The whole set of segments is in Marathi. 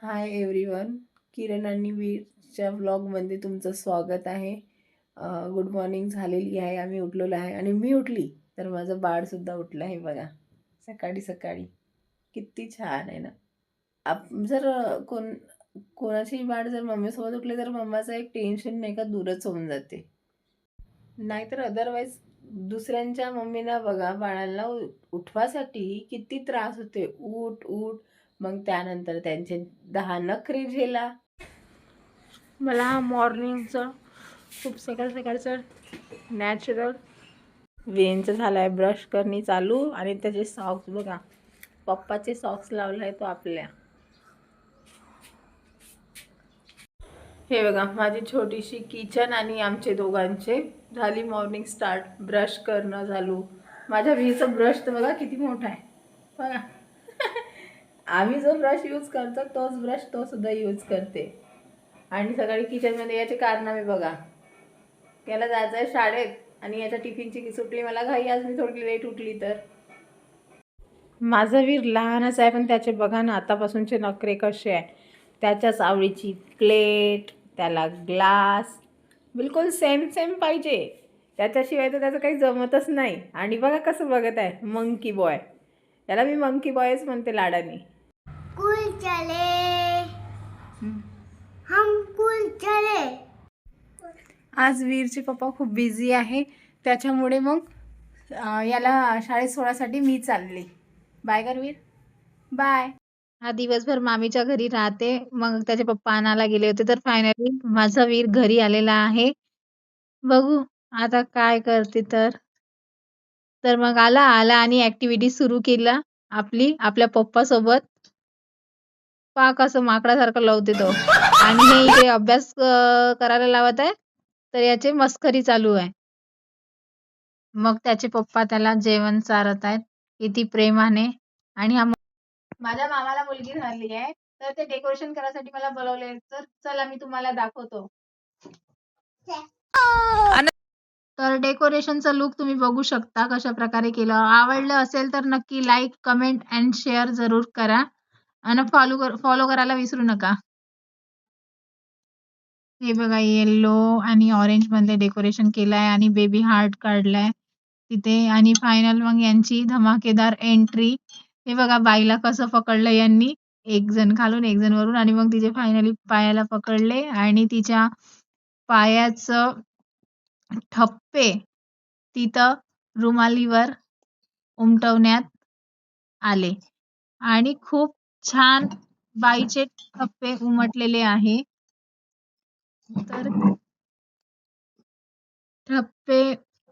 Hi everyone. किरण आणि वीरच्या व्लॉगमध्ये तुमचं स्वागत आहे. गुड मॉर्निंग झालेली आहे. आम्ही उठलेलो आहे आणि मी उठली तर माझं बाळसुद्धा उठलं आहे बघा. सकाळी सकाळी किती छान आहे ना. जर कोणाची बाळ जर मम्मीसोबत उठले तर मम्माचं एक टेन्शन नाही का दूरच होऊन जाते. नाहीतर अदरवाईज दुसऱ्यांच्या मम्मीना बघा बाळांना उठवासाठी किती त्रास होते. उठ उठ, मग त्यानंतर त्यांचे 10 नखरे झेला. मला मॉर्निंगचं खूप सकाळ सकाळचं नॅचरल वेनचं झालं आहे. ब्रश करणे चालू आणि त्याचे सॉक्स बघा, पप्पाचे सॉक्स लावले आहे तो आपल्या. हे बघा माझी छोटीशी किचन आणि आमचे दोघांचे झाली मॉर्निंग स्टार्ट. ब्रश करणं चालू. माझ्या वीचं ब्रश तर बघा किती मोठा आहे बघा. आम्ही जो ब्रश यूज करतो तोच ब्रश तो सुद्धा यूज करते. आणि सकाळी किचनमध्ये याचे कारनामे बघा. याला जायचं आहे शाळेत आणि याच्या टिफिनची सुटली मला घाई. आज मी थोडी लेट उठली तर. माझा वीर लहानच आहे पण त्याचे बघा ना आतापासूनचे नखरे कसे आहे. त्याच्याच आवडीची प्लेट, त्याला ग्लास बिलकुल सेम सेम पाहिजे. त्याच्याशिवाय तर त्याचं काही जमतच नाही. आणि बघा कसं बघत आहे मंकी बॉय. त्याला मी मंकी बॉयच म्हणते लाडाने. कुल चले हम कुल चले. आज वीरचे पप्पा खूप बिझी आहे त्याच्यामुळे मग याला शाळेत सोडासाठी मी चालली. बाय कर वीर, बाय. हा दिवसभर मामीच्या घरी राहते. मग त्याचे पप्पा आणायला गेले होते तर फायनली माझा वीर घरी आलेला आहे. बघू आता काय करते तर मग आला आणि ऍक्टिव्हिटी सुरू केला आपल्या पप्पा सोबत. पा कसं माकडासारखं लावते तो. आणि हे इकडे अभ्यास करायला लावत आहे तर याचे मस्करी चालू आहे. मग त्याचे पप्पा त्याला जेवण चारत आहेत किती प्रेमाने. आणि माझ्या मामाला मुलगी झाली आहे तर ते डेकोरेशन करायसाठी मला बोलवले. तर चला मी तुम्हाला दाखवतो. तर डेकोरेशनचा लुक तुम्ही बघू शकता कशा प्रकारे केलं. आवडलं असेल तर नक्की लाईक, कमेंट अँड शेअर जरूर करा आणि फॉलो करायला विसरू नका. हे बघा येलो आणि ऑरेंज मध्ये डेकोरेशन केलंय आणि बेबी हार्ट काढलाय तिथे. आणि फायनल मग यांची धमाकेदार एंट्री. हे बघा बाईला कसं पकडलं यांनी, एक जण खालून एक जण वरून. आणि मग तिचे फायनली पायाला पकडले आणि तिच्या पायाचं ठप्पे तिथं रुमालीवर उमटवण्यात आले आणि खूप छान बाईचे ठप्पे उमटलेले आहे. तर ठप्पे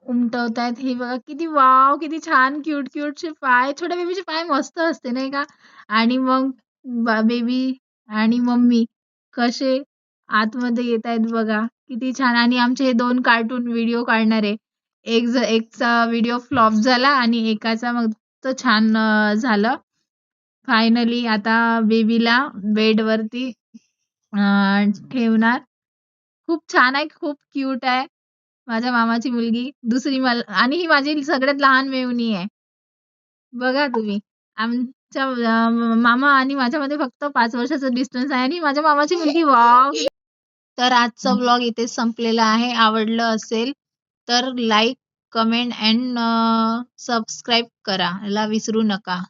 उमटवतायत. हे बघा किती वाव, किती छान क्यूट क्यूटचे पाय. छोट्या बेबीचे पाय मस्त असते नाही का. आणि मग बेबी आणि मम्मी कसे आतमध्ये येत आहेत बघा किती छान. आणि आमचे हे 2 कार्टून व्हिडिओ काढणारे, एकचा व्हिडिओ फ्लॉप झाला आणि एकाचा मग तो छान झालं. फायनली आता बेबीला बेडवरती ठेवणार. खूप छान आहे, खूप क्यूट आहे माझ्या मामाची मुलगी. दुसरी आणि ही माझी सगळ्यात लहान मेवणी आहे बघा तुम्ही. आमच्या मामा आणि माझ्यामध्ये फक्त 5 वर्षाचा डिस्टन्स आहे आणि माझ्या मामाची मुलगी. वाव. तर आजचा व्लॉग इथे संपलेला आहे. आवडलं असेल तर लाईक, कमेंट अँड सबस्क्राईब करायला विसरू नका.